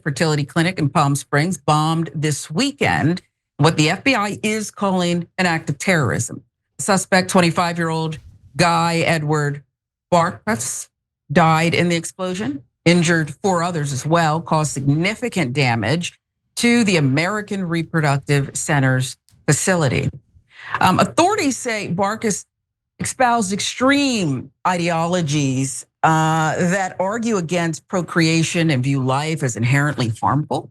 fertility clinic in Palm Springs bombed this weekend, what the FBI is calling an act of terrorism. The suspect, 25-year-old Guy Edward Bartkus, died in the explosion, injured 4 others as well, caused significant damage to the American Reproductive Center's facility. Authorities say Bartkus espoused extreme ideologies that argue against procreation and view life as inherently harmful.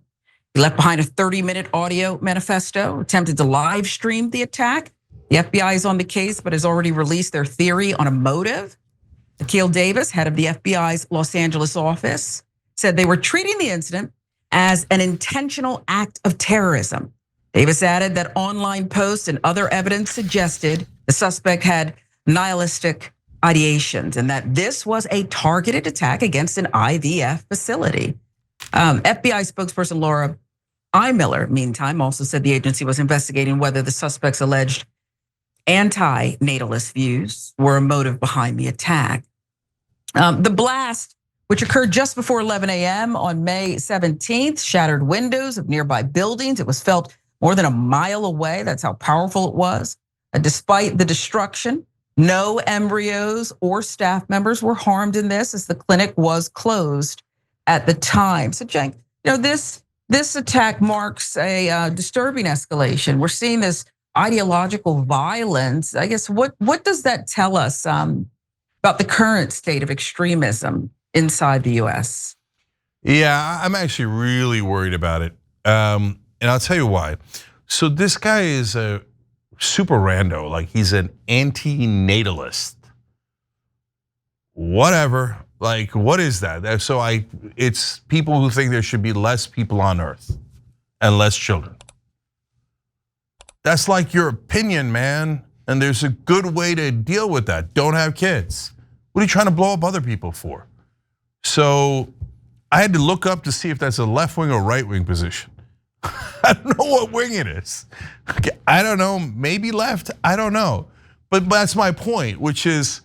He left behind a 30-minute audio manifesto, attempted to live stream the attack. The FBI is on the case, but has already released their theory on a motive. Akil Davis, head of the FBI's Los Angeles office, said they were treating the incident as an intentional act of terrorism. Davis added that online posts and other evidence suggested the suspect had nihilistic ideations and that this was a targeted attack against an IVF facility. FBI spokesperson Laura I. Miller, meantime, also said the agency was investigating whether the suspect's alleged anti-natalist views were a motive behind the attack. The blast, which occurred just before 11 a.m. on May 17th, shattered windows of nearby buildings. It was felt more than a mile away. That's how powerful it was. Despite the destruction, no embryos or staff members were harmed in this, as the clinic was closed at the time. So, Cenk, this attack marks a disturbing escalation. We're seeing this ideological violence. I guess what does that tell us about the current state of extremism inside the US? Yeah, I'm actually really worried about it. And I'll tell you why. So this guy is a super rando, like he's an anti-natalist. Whatever, like what is that? So it's people who think there should be less people on earth and less children. That's like your opinion, man. And there's a good way to deal with that. Don't have kids. What are you trying to blow up other people for? So I had to look up to see if that's a left wing or right wing position. I don't know what wing it is. I don't know, maybe left, I don't know. But that's my point, which is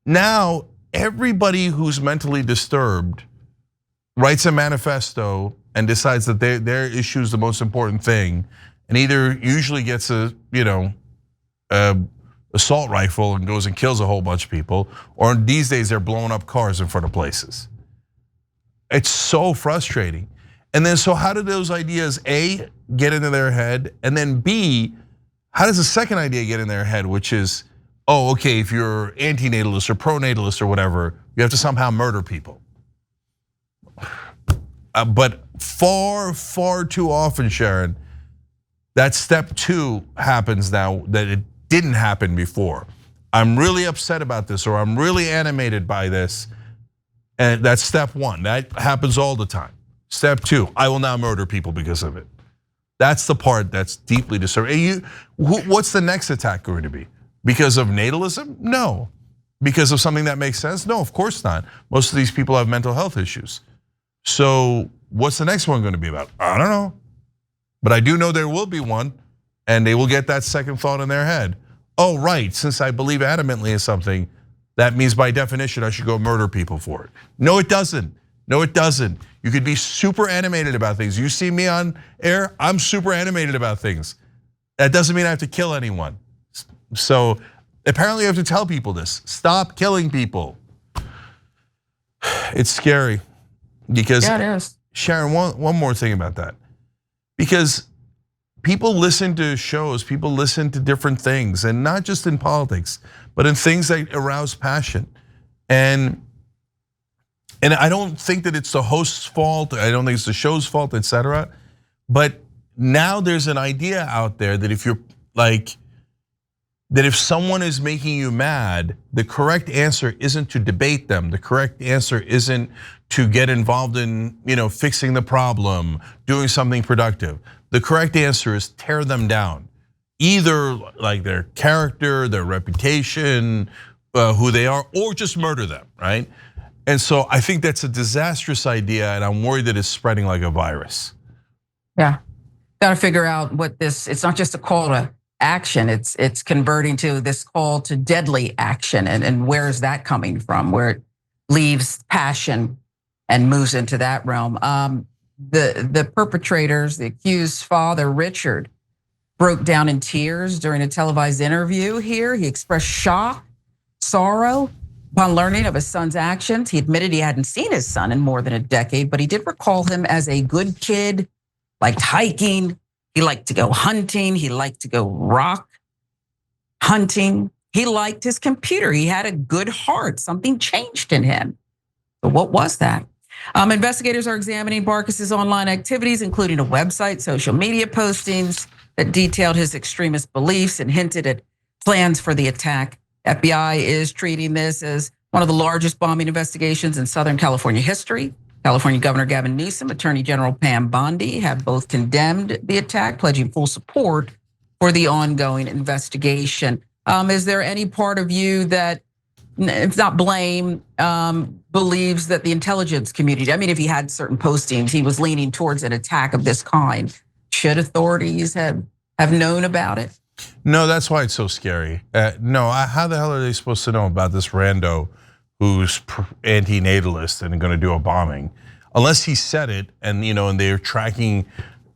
now everybody who's mentally disturbed writes a manifesto and decides that their issue is the most important thing, and either usually gets a assault rifle and goes and kills a whole bunch of people, or these days they're blowing up cars in front of places. It's so frustrating. And then so how do those ideas, A, get into their head? And then B, how does the second idea get in their head, which is, oh, okay, if you're anti-natalist or pro-natalist or whatever, you have to somehow murder people. But far, far too often, Sharon, that step 2 happens now that it didn't happen before. I'm really upset about this, or I'm really animated by this. And that's step 1, that happens all the time. Step 2, I will now murder people because of it. That's the part that's deeply disturbing. What's the next attack going to be? Because of natalism? No. Because of something that makes sense? No, of course not. Most of these people have mental health issues. So what's the next one going to be about? I don't know. But I do know there will be one, and they will get that second thought in their head. Oh, right, since I believe adamantly in something, that means by definition I should go murder people for it. No, it doesn't. No, it doesn't. You could be super animated about things. You see me on air, I'm super animated about things. That doesn't mean I have to kill anyone. So apparently you have to tell people this. Stop killing people. It's scary because, yeah, it is. Sharon, one more thing about that. Because people listen to shows, people listen to different things, and not just in politics, but in things that arouse passion. And I don't think that it's the host's fault, I don't think it's the show's fault, etc. But now there's an idea out there that if you're like, that if someone is making you mad, the correct answer isn't to debate them. The correct answer isn't to get involved in, fixing the problem, doing something productive. The correct answer is tear them down. Either like their character, their reputation, who they are, or just murder them, right? And so I think that's a disastrous idea, and I'm worried that it's spreading like a virus. Yeah, got to figure out what it's not just a call to action, it's converting to this call to deadly action, and where is that coming from? Where it leaves passion and moves into that realm. the perpetrators, the accused father, Richard, broke down in tears during a televised interview here. He expressed shock, sorrow upon learning of his son's actions. He admitted he hadn't seen his son in more than a decade, but he did recall him as a good kid, liked hiking. He liked to go hunting. He liked to go rock hunting. He liked his computer. He had a good heart. Something changed in him. But what was that? Investigators are examining Bartkus's online activities, including a website, social media postings that detailed his extremist beliefs and hinted at plans for the attack. FBI is treating this as one of the largest bombing investigations in Southern California history. California Governor Gavin Newsom, Attorney General Pam Bondi have both condemned the attack, pledging full support for the ongoing investigation. Is there any part of you that, if not blame, believes that the intelligence community, I mean, if he had certain postings, he was leaning towards an attack of this kind, should authorities have known about it? No, that's why it's so scary. No, how the hell are they supposed to know about this rando who's anti-natalist and going to do a bombing? Unless he said it, and and they're tracking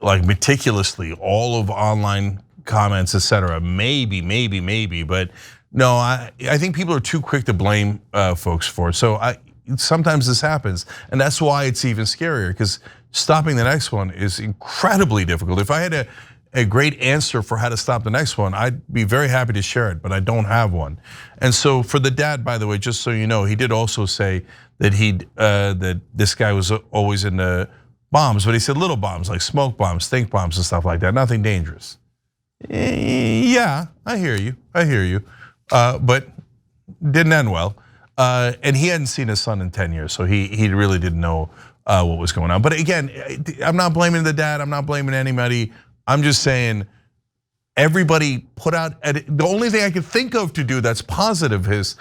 like meticulously all of online comments, etc. Maybe, but no, I think people are too quick to blame folks for it. So sometimes this happens, and that's why it's even scarier, because stopping the next one is incredibly difficult. If I had a great answer for how to stop the next one, I'd be very happy to share it, but I don't have one. And so for the dad, by the way, just so you know, he did also say that that this guy was always into bombs, but he said little bombs, like smoke bombs, stink bombs and stuff like that, nothing dangerous. Yeah, I hear you, but didn't end well. And he hadn't seen his son in 10 years, so he really didn't know what was going on. But again, I'm not blaming the dad, I'm not blaming anybody. I'm just saying, everybody put out, the only thing I could think of to do that's positive is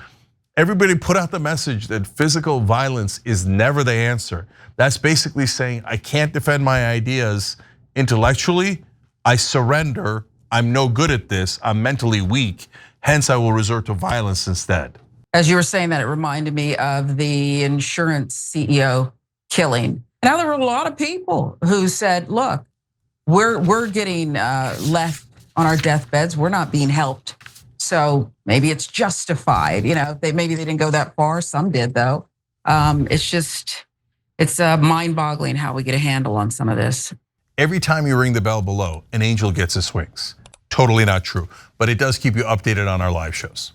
everybody put out the message that physical violence is never the answer. That's basically saying, I can't defend my ideas intellectually, I surrender, I'm no good at this, I'm mentally weak, hence I will resort to violence instead. As you were saying that, it reminded me of the insurance CEO killing. Now there were a lot of people who said, look, we're getting left on our deathbeds. We're not being helped. So maybe it's justified. Maybe they didn't go that far. Some did though. It's mind-boggling how we get a handle on some of this. Every time you ring the bell below, an angel gets his wings. Totally not true, but it does keep you updated on our live shows.